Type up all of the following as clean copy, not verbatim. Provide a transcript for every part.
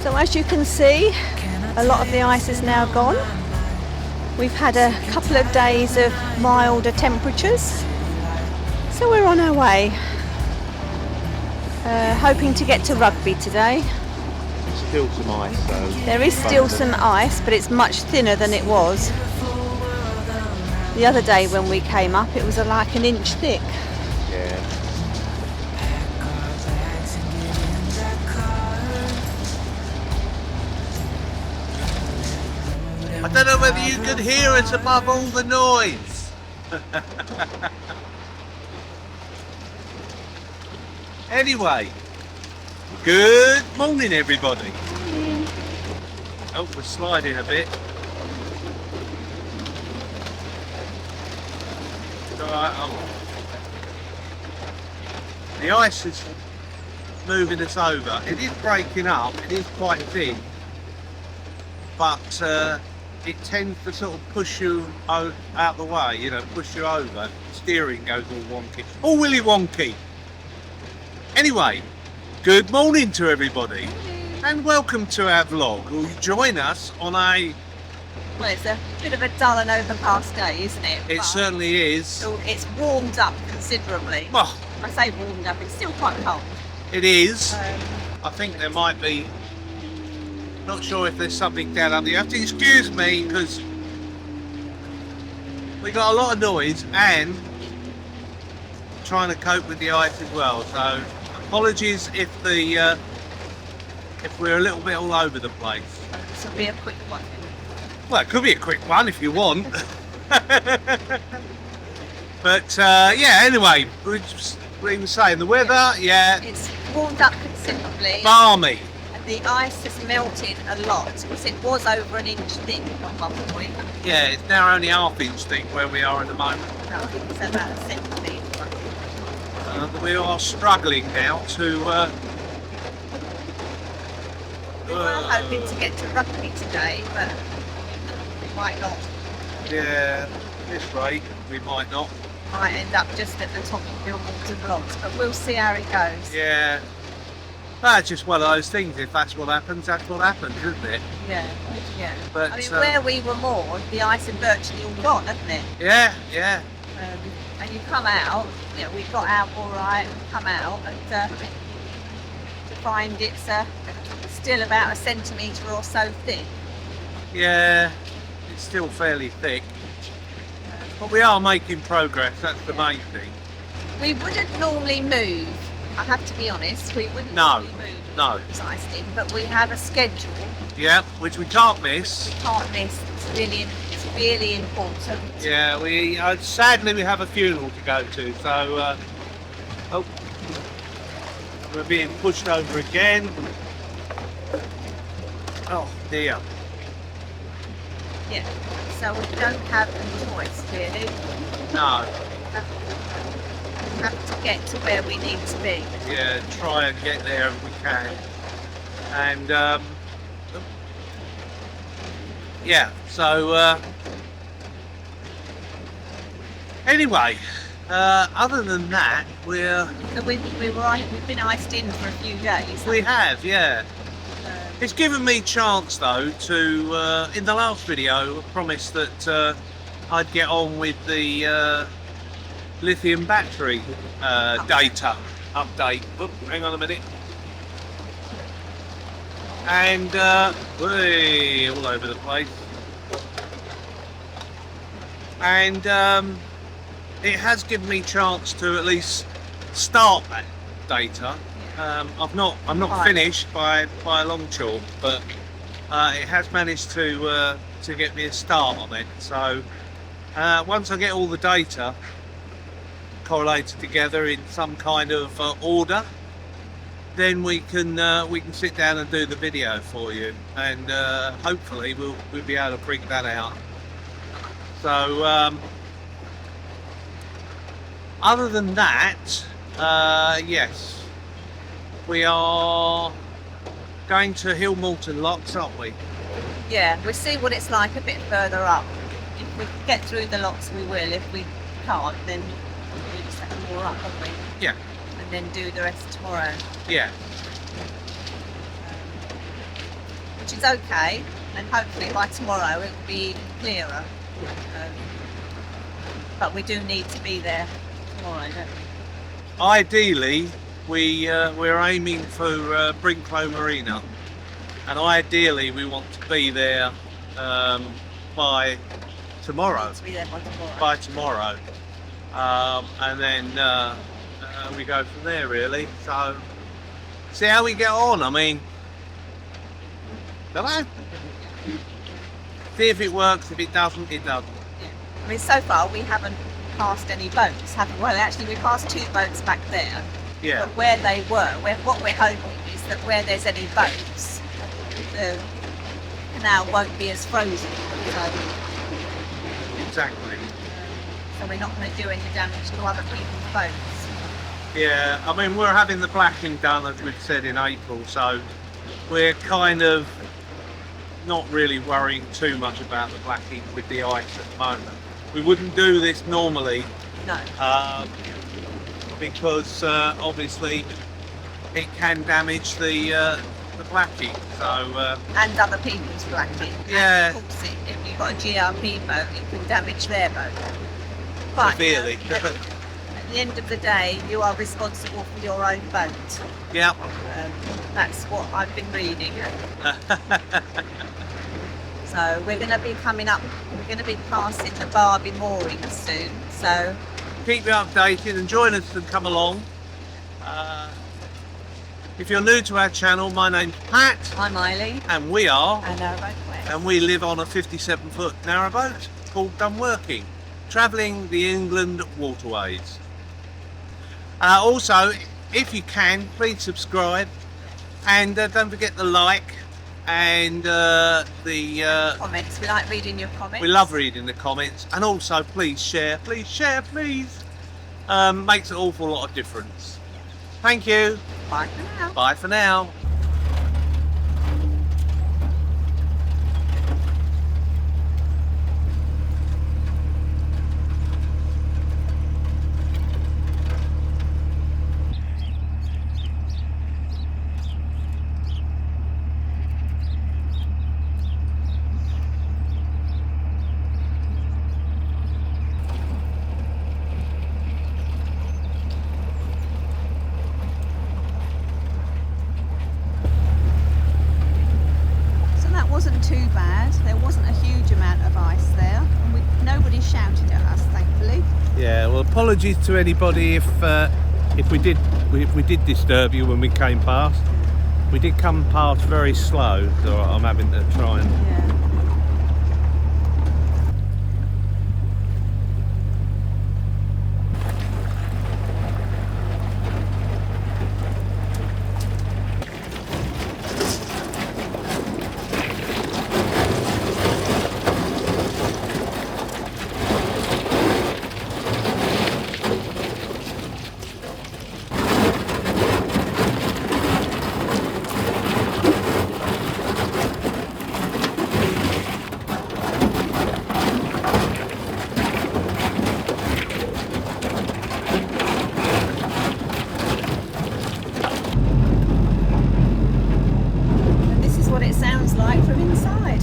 So as you can see, a lot of the ice is now gone. We've had a couple of days of milder temperatures, so we're on our way. Hoping to get to Rugby today. Still some ice though. There is still some ice, but it's much thinner than it was. The other day when we came up, it was like an inch thick. Yeah. I don't know whether you could hear us above all the noise. Anyway, good morning everybody. Oh, we're sliding a bit. The ice is moving us over. It is breaking up, it is quite thin, but it tends to sort of push you out the way, you know, push you over. Steering goes all wonky. All willy wonky. Anyway, good morning to everybody and welcome to our vlog. Will you join us on a... Well, it's a bit of a dull and overcast day, isn't it? It certainly is. So it's warmed up considerably. Well, I say warmed up, it's still quite cold. it is. I think there might be... Not sure if there's something down under. You have to excuse me because we got a lot of noise and trying to cope with the ice as well. So apologies if we're a little bit all over the place. This will be a quick one. Well, it could be a quick one if you want. But yeah, anyway, we were saying the weather, yeah. It's warmed up considerably. Balmy. The ice has melted a lot because it was over an inch thick at one point. Yeah, it's now only half-inch thick where we are at the moment. I think it's about a centimetre. We are struggling now to... We were hoping to get to Rugby today, but we might not. Yeah, this rate we might not. Might end up just at the top of Hillmorton Locks, but we'll see how it goes. Yeah. That's just one of those things. If that's what happens, that's what happens, isn't it? Yeah, yeah. But, I mean, where we were moored, the ice had virtually all gone, hasn't it? Yeah, yeah. And you come out, you know, we got out all right and come out, and to find it's still about a centimetre or so thick. Yeah, it's still fairly thick. But we are making progress, that's the main thing. We wouldn't normally move, I have to be honest, we wouldn't No, normally move no. ice in, but we have a schedule. Yeah, which we can't miss. We can't miss, it's really important. Yeah, we sadly we have a funeral to go to, so oh, we're being pushed over again. Oh dear. Yeah, so we don't have a choice really. No. We have to get to where we need to be. Yeah, try and get there if we can. And yeah, so anyway, other than that, we've been iced in for a few days. We have, yeah. It's given me a chance though to, in the last video, I promised that I'd get on with the lithium battery data update. Oop, hang on a minute. And all over the place. And it has given me a chance to at least start that data. I'm not finished by a long chalk, but it has managed to get me a start on it. So once I get all the data correlated together in some kind of order, then we can sit down and do the video for you, and hopefully we'll be able to print that out. So other than that, yes, we are going to Hillmorton Locks, aren't we? Yeah, we'll see what it's like a bit further up. If we get through the locks, we will. If we can't, then we'll just have more up, won't we? Yeah. And then do the rest tomorrow. Yeah. which is okay, and hopefully by tomorrow it will be even clearer. But we do need to be there tomorrow, don't we? Ideally, we're aiming for Brinklow Marina, and ideally we want to be there by tomorrow. To be there by tomorrow. By tomorrow, and then we go from there really. So see how we get on. I mean, don't know. See if it works. If it doesn't, it doesn't. Yeah. I mean, so far we haven't passed any boats, have we? Well, actually, we passed 2 boats back there. Yeah. But where they were, what we're hoping is that where there's any boats, the canal won't be as frozen. So, Exactly. so we're not going to do any damage to other people's boats. Yeah. I mean, we're having the blacking done, as we've said, in April, so we're kind of not really worrying too much about the blacking with the ice at the moment. We wouldn't do this normally. No. Because obviously it can damage the blacking. So And other people's blacking. Yeah. And of course, if you've got a GRP boat, it can damage their boat. But severely. at the end of the day, you are responsible for your own boat. Yeah. That's what I've been reading. So we're going to be coming up, we're going to be passing the Barbie moorings soon. So Keep you updated and join us and come along. If you're new to our channel, my name's Pat, I'm Eileen, and we are, and Narrowboat West. and we live on a 57-foot narrowboat called Dunworkin, travelling the England waterways. Also, if you can, please subscribe, and don't forget the like and the Comments, we like reading your comments. we love reading the comments, and also please share, please. Makes an awful lot of difference. Thank you. Bye for now. Bye for now. Wasn't too bad. There wasn't a huge amount of ice there, and nobody shouted at us, thankfully. Yeah, well, apologies to anybody if we did disturb you when we came past. We did come past very slow, so I'm having to try and. Yeah. Like from inside.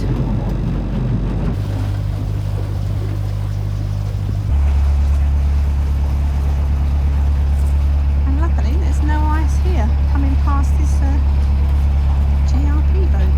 And luckily there's no ice here coming past this GRP boat.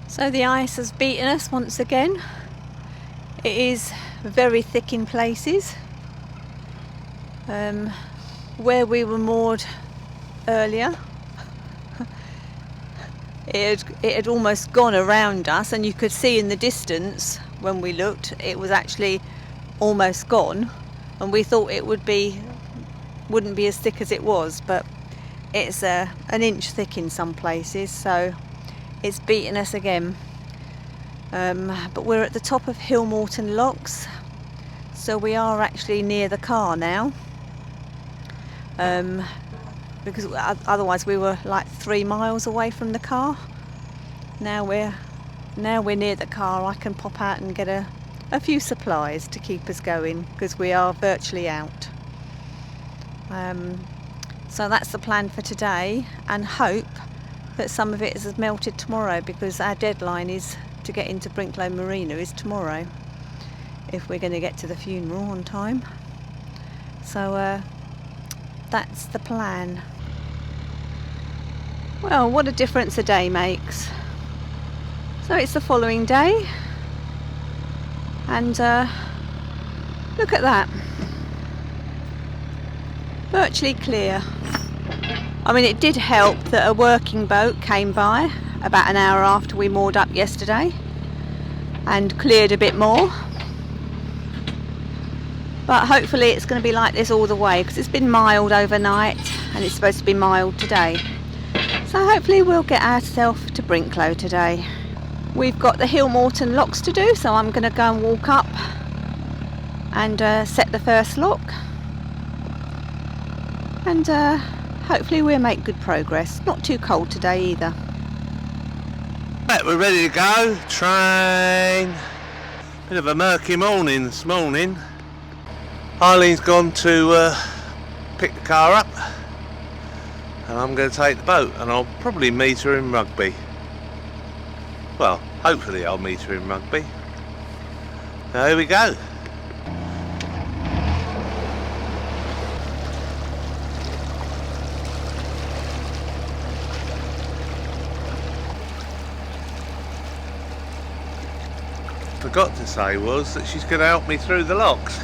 So the ice has beaten us once again. It is very thick in places. Where we were moored earlier, it had almost gone around us, and you could see in the distance when we looked it was actually almost gone, and we thought it wouldn't be as thick as it was, but it's an inch thick in some places, so it's beaten us again. But we're at the top of Hillmorton Locks, so we are actually near the car now, because otherwise we were like 3 miles away from the car. Now we're near the car. I can pop out and get a few supplies to keep us going, because we are virtually out. So that's the plan for today, and hope that some of it has melted tomorrow, because our deadline is to get into Brinklow Marina is tomorrow, if we're going to get to the funeral on time. So that's the plan. Well, what a difference a day makes. So it's the following day, and look at that, virtually clear. I mean, it did help that a working boat came by about an hour after we moored up yesterday and cleared a bit more, but hopefully it's going to be like this all the way, because it's been mild overnight and it's supposed to be mild today. So hopefully we'll get ourselves to Brinklow today. We've got the Hillmorton Locks to do, so I'm going to go and walk up and set the first lock, and hopefully we'll make good progress. Not too cold today either. Right, we're ready to go. Train. Bit of a murky morning this morning. Eileen's gone to pick the car up, and I'm going to take the boat, and I'll probably meet her in Rugby. Well, hopefully I'll meet her in Rugby. So here we go. Forgot to say was that she's going to help me through the locks.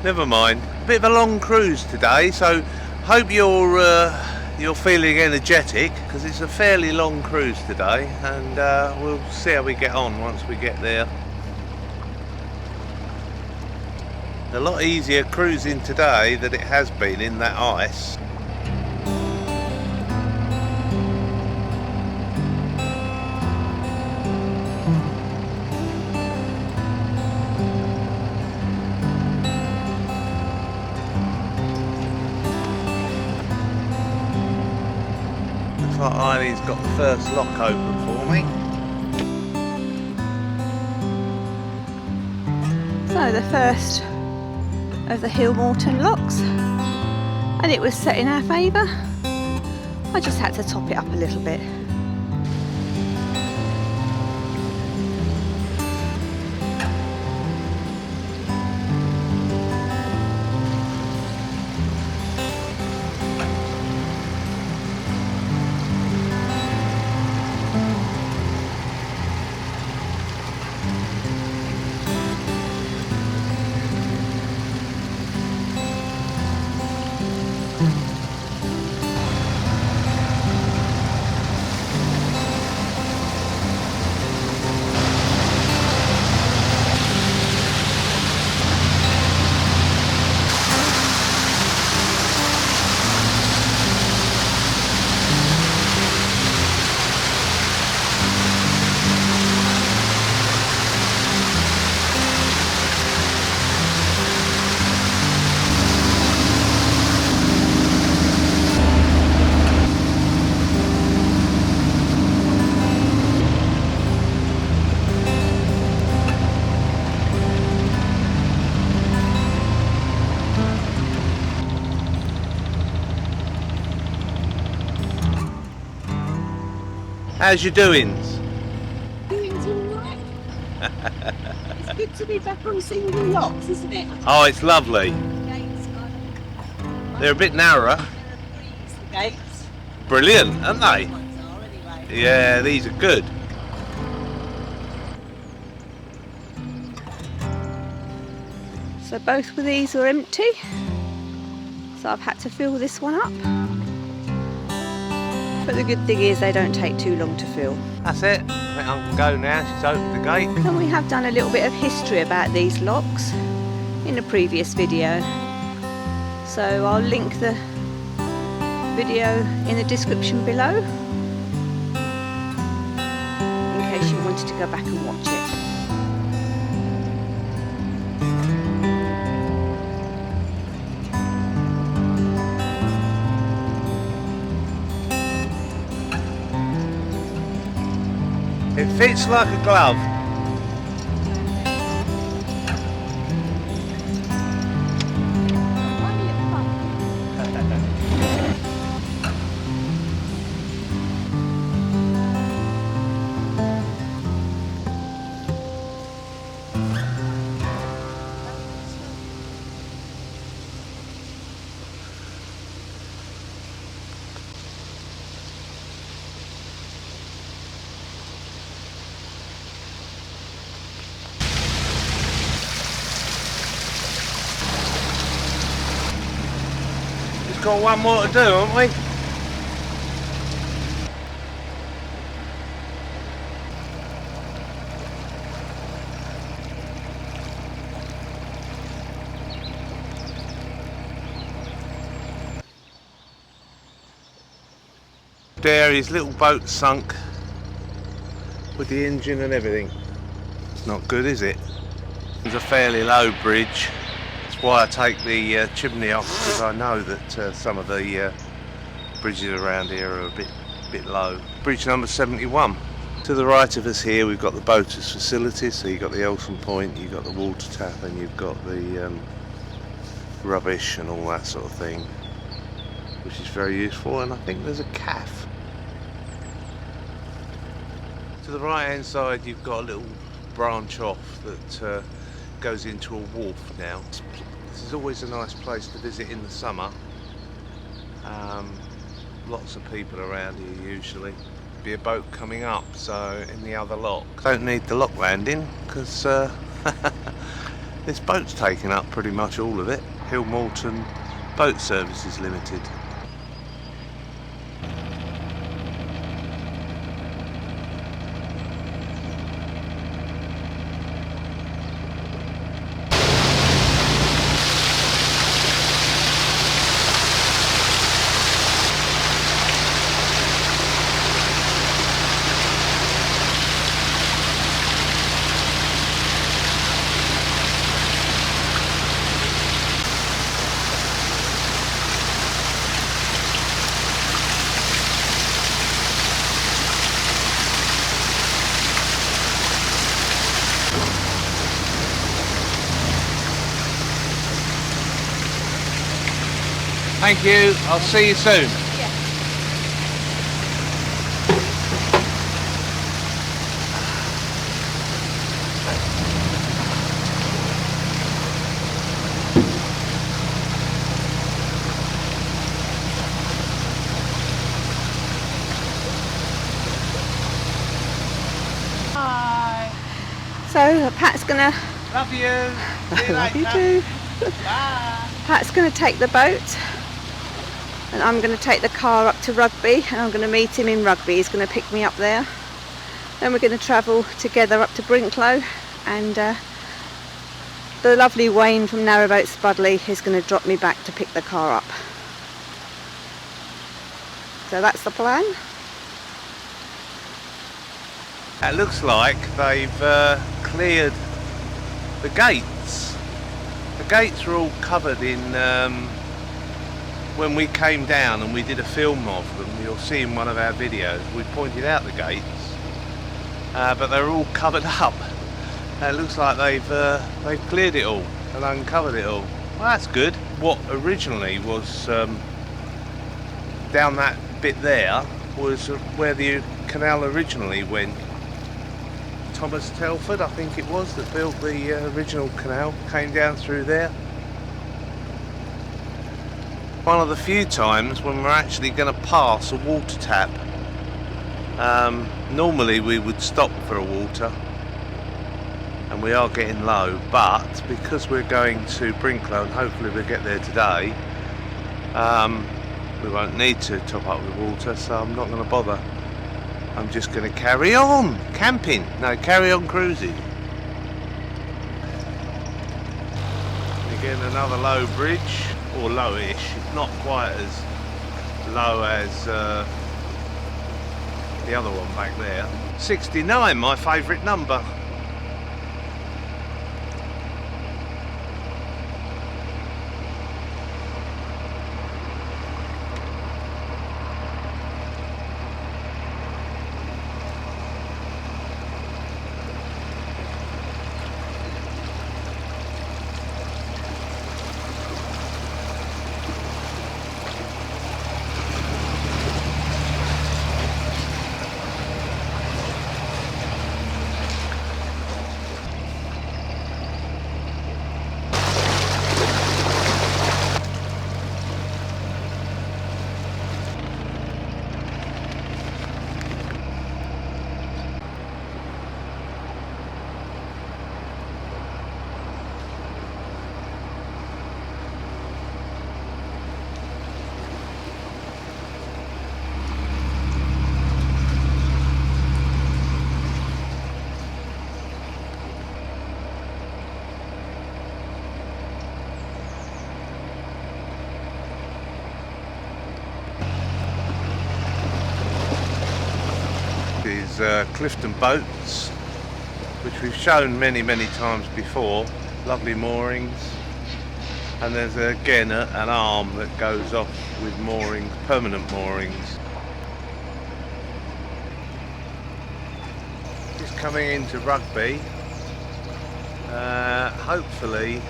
Never mind. A bit of a long cruise today, so hope you're feeling energetic, because it's a fairly long cruise today, and we'll see how we get on once we get there. A lot easier cruising today than it has been in that ice. Eileen's got the first lock open for me. So the first of the Hillmorton Locks, and it was set in our favour. I just had to top it up a little bit. How's your doings? Doing's alright. It's good to be back on single locks, isn't it? Oh, it's lovely. Gates, They're a bit narrower. the gates. Brilliant, aren't they? Ones are anyway. Yeah, these are good. So both of these are empty, so I've had to fill this one up. But the good thing is they don't take too long to fill. That's it. I think I can go now. She's opened the gate. And we have done a little bit of history about these locks in a previous video, so I'll link the video in the description below. wanted to go back and watch it. It fits like a glove. Got one more to do, haven't we? There, his little boat sunk with the engine and everything. It's not good, is it? It's a fairly low bridge. Why I take the chimney off, because I know that some of the bridges around here are a bit low. Bridge number 71. To the right of us here we've got the boaters facilities, so you've got the Elson Point, you've got the water tap, and you've got the rubbish and all that sort of thing, which is very useful. And I think there's a cafe. To the right hand side you've got a little branch off that goes into a wharf now. This is always a nice place to visit in the summer. Lots of people around here usually. Be a boat coming up, so in the other lock. Don't need the lock landing because this boat's taking up pretty much all of it. Hillmorton Boat Services Limited. Thank you, I'll see you soon. Yeah. Bye. So Pat's gonna... Love you. See you Love you later. too. Bye. Pat's gonna take the boat and I'm gonna take the car up to Rugby, and I'm gonna meet him in Rugby. He's gonna pick me up there. Then we're gonna travel together up to Brinklow, and the lovely Wayne from Narrowboat Spudley is gonna drop me back to pick the car up. So that's the plan. It looks like they've cleared the gates. The gates were all covered in, when we came down and we did a film of them, you'll see in one of our videos, we pointed out the gates, but they're all covered up. It looks like they've cleared it all and uncovered it all. Well, that's good. What originally was down that bit there was where the canal originally went. Thomas Telford, I think it was, that built the original canal, came down through there. One of the few times when we're actually going to pass a water tap. Normally we would stop for a water, and we are getting low, but because we're going to Brinklow and hopefully we'll get there today, we won't need to top up with water, so I'm not going to bother. I'm just going to carry on camping. No, carry on cruising. Again, another low bridge, or lowish. It's not quite as low as the other one back there. 69, my favourite number. Clifton boats, which we've shown many times before. Lovely moorings, and there's again an arm that goes off with moorings, permanent moorings. Just coming into Rugby. Hopefully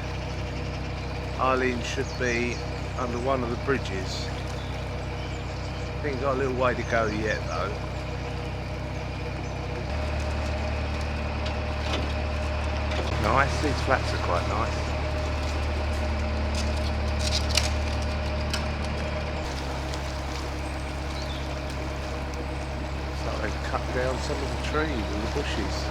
Eileen should be under one of the bridges. I think got a little way to go yet though. Nice, these flats are quite nice. It's like they've cut down some of the trees and the bushes.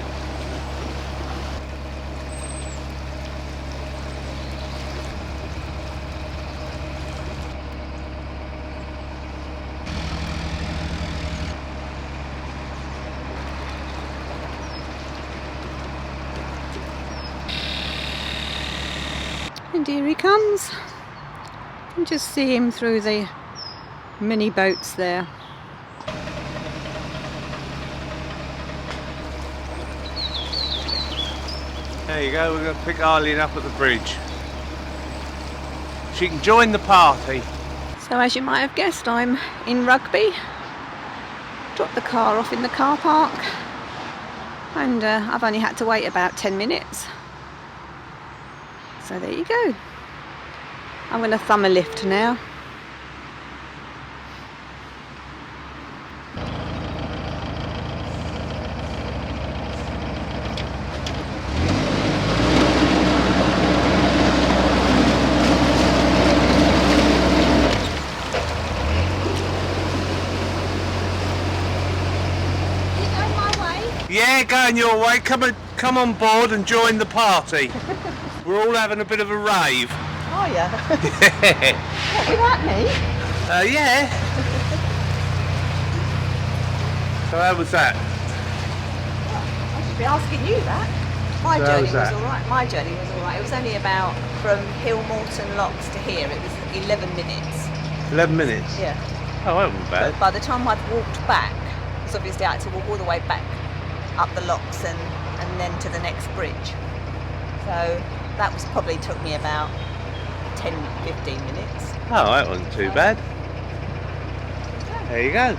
And here he comes. You can just see him through the mini boats there. There you go, we're going to pick Eileen up at the bridge. She can join the party. So as you might have guessed, I'm in Rugby. Dropped the car off in the car park, and I've only had to wait about 10 minutes. So there you go. I'm going to thumb a lift now. Yeah, going your way. Come on board and join the party. We're all having a bit of a rave. Oh yeah. Yeah. What, without me? Yeah. So how was that? I should be asking you that. My So how journey was was that? alright. My journey was alright. It was only about from Hillmorton Locks to here. It was 11 minutes. 11 minutes? Yeah. Oh, that wasn't bad. But by the time I'd walked back, because obviously I had to walk all the way back up the locks and then to the next bridge. So that was probably took me about 10-15 minutes. Oh, that wasn't too bad. There you go.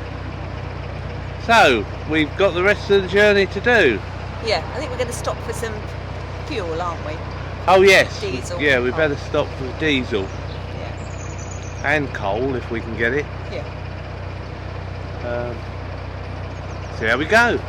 So, we've got the rest of the journey to do. Yeah, I think we're going to stop for some fuel, aren't we? Oh yes. Diesel. Yeah, we better stop for diesel Yeah. and coal if we can get it. Yeah. See how we go.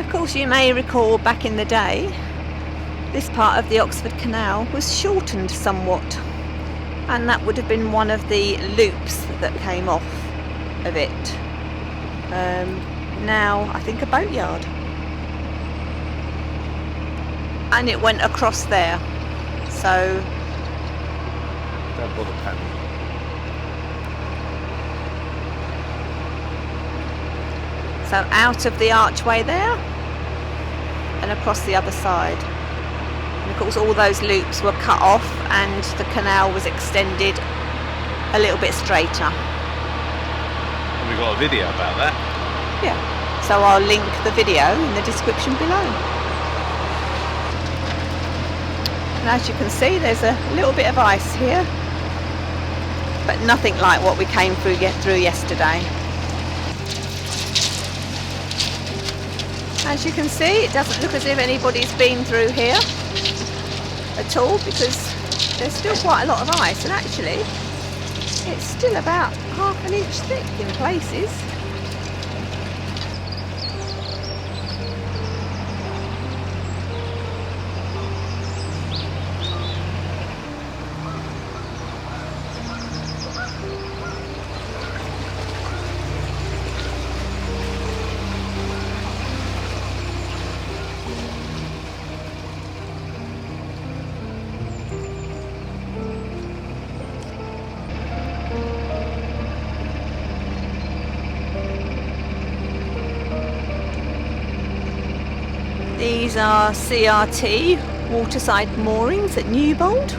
Of course, you may recall back in the day, this part of the Oxford Canal was shortened somewhat, and that would have been one of the loops that came off of it. Now, I think a boatyard. and it went across there. So Don't bother paddling. So out of the archway there and across the other side. And of course all those loops were cut off and the canal was extended a little bit straighter. And we've got a video about that. Yeah. So I'll link the video in the description below. And as you can see, there's a little bit of ice here, but nothing like what we came through yesterday. As you can see, it doesn't look as if anybody's been through here at all, because there's still quite a lot of ice, and actually it's still about half an inch thick in places. These are CRT waterside moorings at Newbold,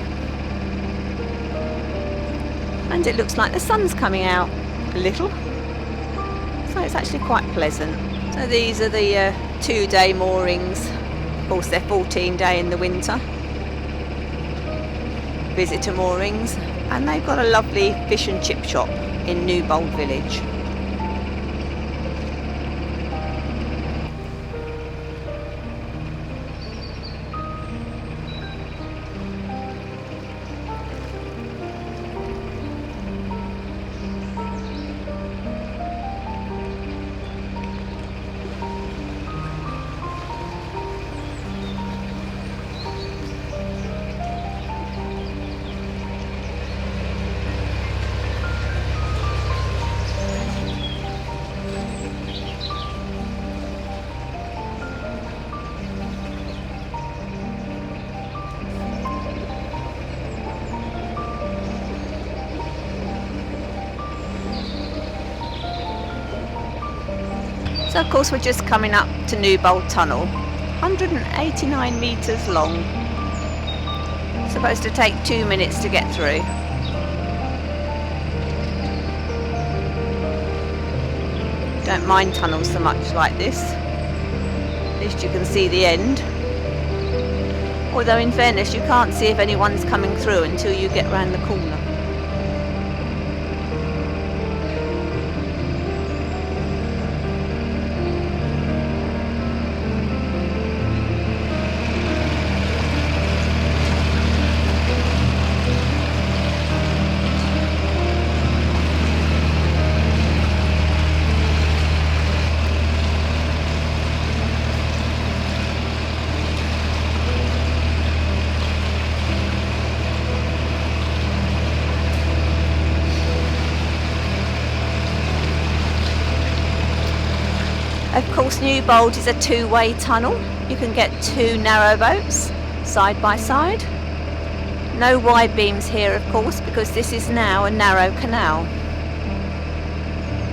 and it looks like the sun's coming out a little, so it's actually quite pleasant. So these are the 2-day moorings. Of course they're 14-day in the winter, visitor moorings, and they've got a lovely fish and chip shop in Newbold village. So of course we're just coming up to Newbold Tunnel, 189 metres long. Supposed to take 2 minutes to get through. Don't mind tunnels so much like this. At least you can see the end. Although in fairness you can't see if anyone's coming through until you get round the corner. Of course, Newbold is a 2-way tunnel. You can get 2 narrowboats side by side. No wide beams here, of course, because this is now a narrow canal.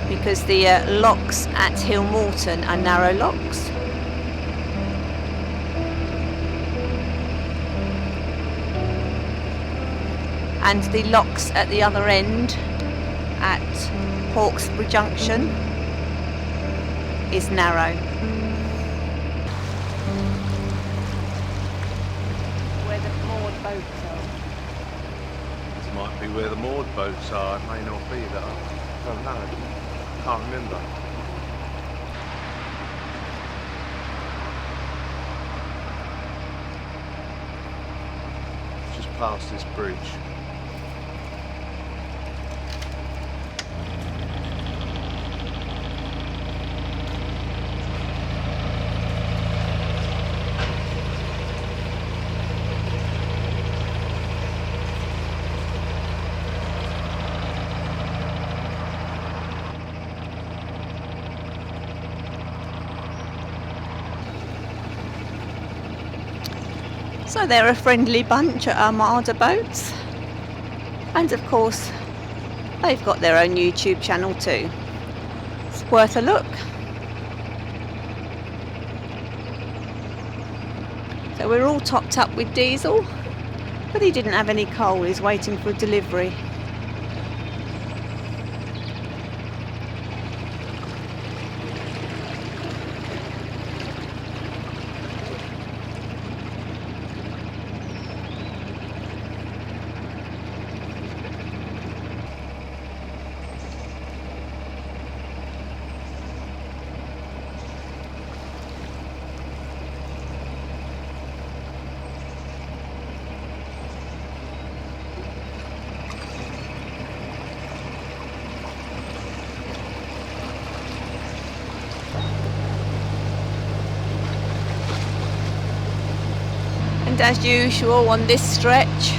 Because the locks at Hillmorton are narrow locks. And the locks at the other end at Hawkesbury Junction is narrow. Where the moored boats are. This might be where the moored boats are. It may not be that. I don't know. Can't remember. Just past this bridge. So they're a friendly bunch at Armada Boats, and of course they've got their own YouTube channel too. It's worth a look. So we're all topped up with diesel, but he didn't have any coal, he's waiting for delivery. And as usual on this stretch,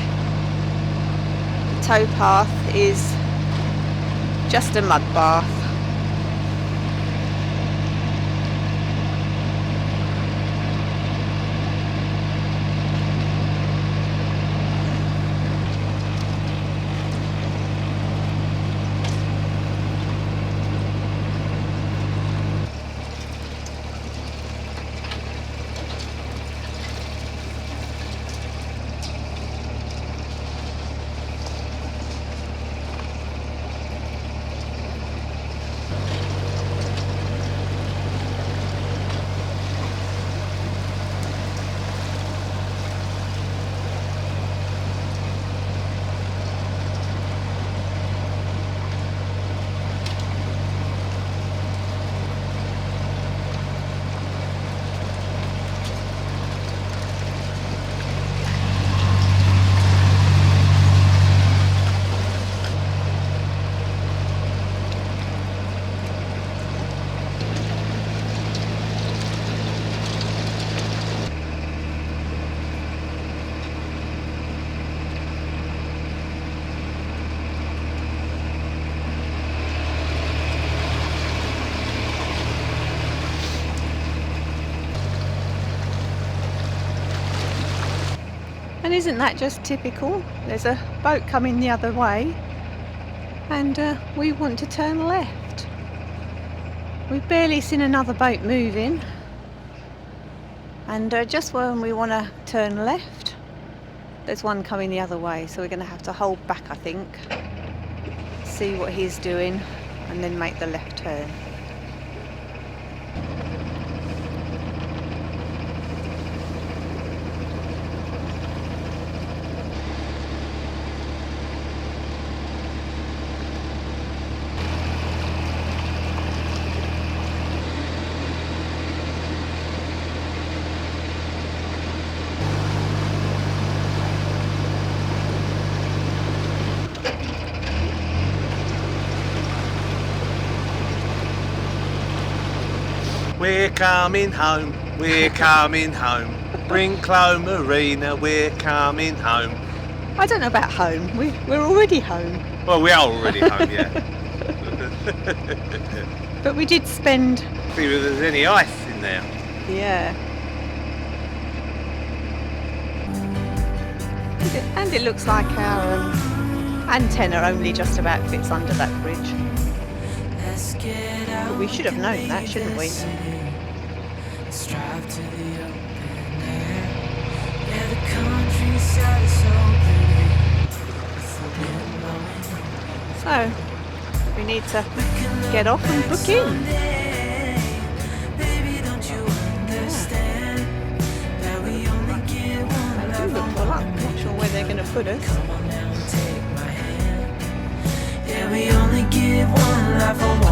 the towpath is just a mud bath. And isn't that just typical? There's a boat coming the other way and we want to turn left. We've barely seen another boat moving, and just when we want to turn left, there's one coming the other way, so we're going to have to hold back, I think, see what he's doing and then make the left turn. We're coming home, we're coming home. Brinklow Marina, we're coming home. I don't know about home. We're already home. Well, we are already home, yeah. But we did spend... See if there's any ice in there. Yeah. And it looks like our antenna only just about fits under that bridge. But we should have known that, shouldn't we? Strive to the open air. Yeah, the countryside is so pretty. So we need to get off and book in. Baby, don't you understand that we only get one They do look full up. Not sure where they're going to put us. Come on now and take my hand. Yeah, we only get one life.